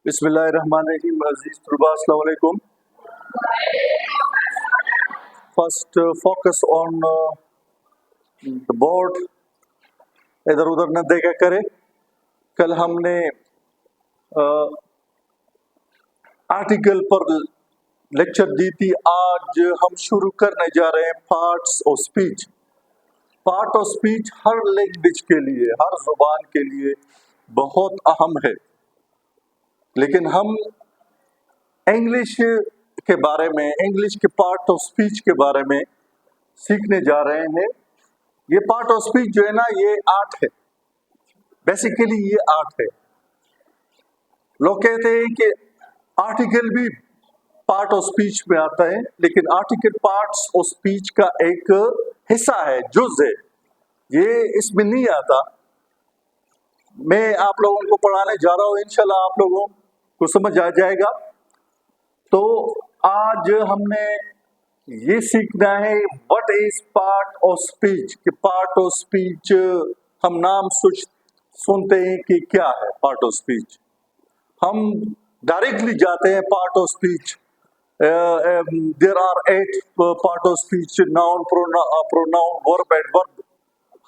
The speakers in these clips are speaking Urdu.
بسم اللہ الرحمن الرحیم. عزیز طلباء السلام علیکم. First focus on the board. ادھر ادھر نہ دیکھا کرے. کل ہم نے آرٹیکل پر لیکچر دی تھی. آج ہم شروع کرنے جا رہے ہیں parts of speech. Part of speech Hare language کے لیے، ہر زبان کے لیے بہت اہم ہے، لیکن ہم انگلش کے بارے میں، انگلش کے پارٹ آف اسپیچ کے بارے میں سیکھنے جا رہے ہیں. یہ پارٹ آف اسپیچ جو ہے نا، یہ آرٹ ہے. بیسیکلی یہ آرٹ ہے. لوگ کہتے ہیں کہ آرٹیکل بھی پارٹ آف اسپیچ میں آتا ہے، لیکن آرٹیکل پارٹس آف اسپیچ کا ایک حصہ ہے، جز ہے. یہ اس میں نہیں آتا. میں آپ لوگوں کو پڑھانے جا رہا ہوں، انشاءاللہ آپ لوگوں کو سمجھ آ جائے گا. تو آج ہم نے یہ سیکھنا ہے what is part of speech. کہ پارٹ آف اسپیچ ہم نام سنتے ہیں کہ کیا ہے پارٹ آف اسپیچ. ہم ڈائریکٹلی جاتے ہیں part of speech. There are 8 part of speech: noun, pronoun, verb, adverb.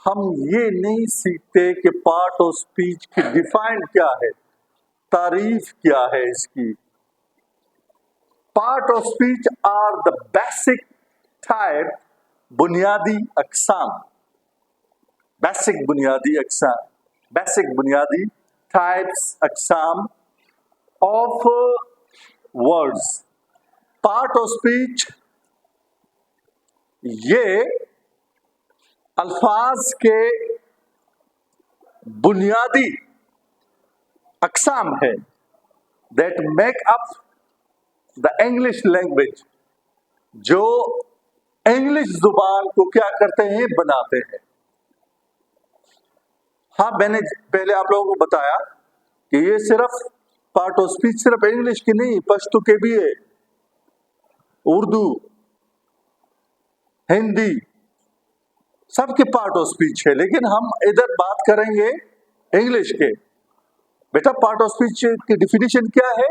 ہم یہ نہیں سیکھتے کہ پارٹ آف اسپیچ کی ڈیفائن کیا ہے، تعریف کیا ہے اس کی. Part of speech are the basic type, بنیادی اقسام، بیسک بنیادی اقسام، بیسک بنیادی ٹائپس، اقسام of words. Part of speech یہ الفاظ کے بنیادی اقسام ہے that make up the English language, جو انگلش زبان کو کیا کرتے ہیں، بناتے ہیں. ہاں، میں نے پہلے آپ لوگوں کو بتایا کہ یہ صرف پارٹ آف اسپیچ صرف انگلش کی نہیں، پشتو کے بھی ہے، اردو، ہندی، سب کے پارٹ آف اسپیچ ہے. لیکن ہم ادھر بات کریں گے انگلش کے. بیٹا پارٹ آف اسپیچ کی ڈیفینیشن کیا ہے؟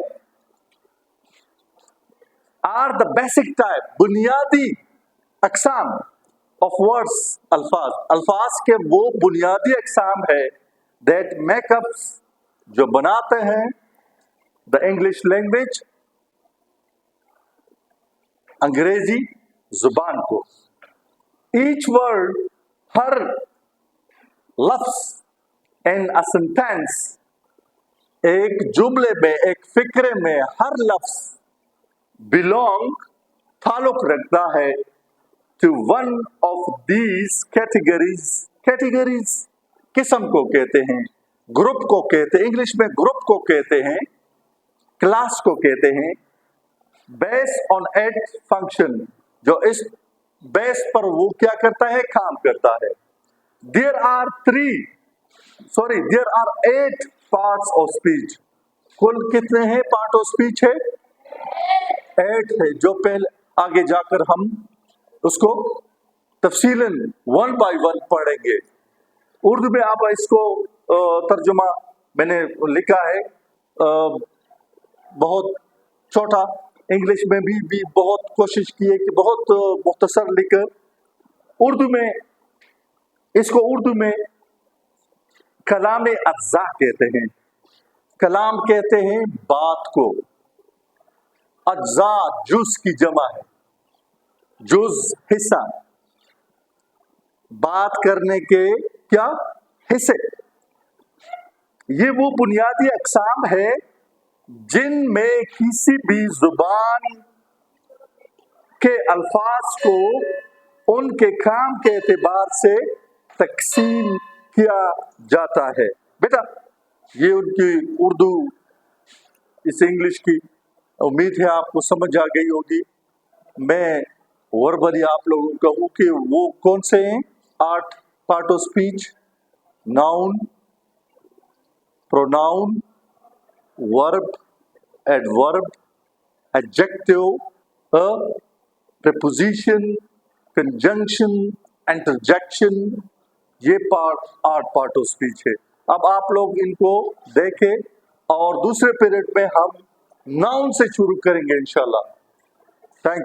آر دا بیسک ٹائپ، بنیادی اقسام آف ورڈس، الفاظ کے وہ بنیادی اقسام ہے دیٹ میک اپ، جو بناتے ہیں دا انگلش لینگویج، انگریزی زبان کو. ایچ ورڈ، ہر لفظ، ان a sentence، ایک جملے میں، ایک فقرے میں، ہر لفظ belong، تعلق رکھتا ہے to one of these categories. categories قسم کو کہتے ہیں، گروپ کو کہتے ہیں. انگلش میں گروپ کو کہتے ہیں، کلاس کو کہتے ہیں. based on its function، جو اس بیس پر وہ کیا کرتا ہے، کام کرتا ہے. there are 8 parts of speech. کل کتنے ہیں پارٹ آف اسپیچ ہے؟ 8 ہے، جو پہلے آگے جا کر ہم اس کو تفصیلاً 1 by 1 پڑھیں گے. اردو میں آپ اس کو ترجمہ میں نے لکھا ہے بہت چھوٹا. انگلش میں بھی بہت کوشش کی ہے کہ بہت مختصر لکھ. اردو میں اس کو اردو میں کلام اجزاء کہتے ہیں. کلام کہتے ہیں بات کو. اجزاء جز کی جمع ہے، جز حصہ، بات کرنے کے کیا حصے. یہ وہ بنیادی اقسام ہے جن میں کسی بھی زبان کے الفاظ کو ان کے کام کے اعتبار سے تقسیم کیا جاتا ہے. بیٹا یہ ان کی اردو، اس انگلش کی امید ہے آپ کو سمجھ آ گئی ہوگی. میں وربلی آپ لوگوں کو کہوں کہ وہ کون سے ہیں 8 part of speech: noun, pronoun, verb, adverb, adjective, preposition, conjunction, interjection. یہ 8 پارٹ آف اسپیچ ہے. اب آپ لوگ ان کو دیکھیں اور دوسرے پیریڈ میں ہم ناؤن سے شروع کریں گے انشاءاللہ. Thank you.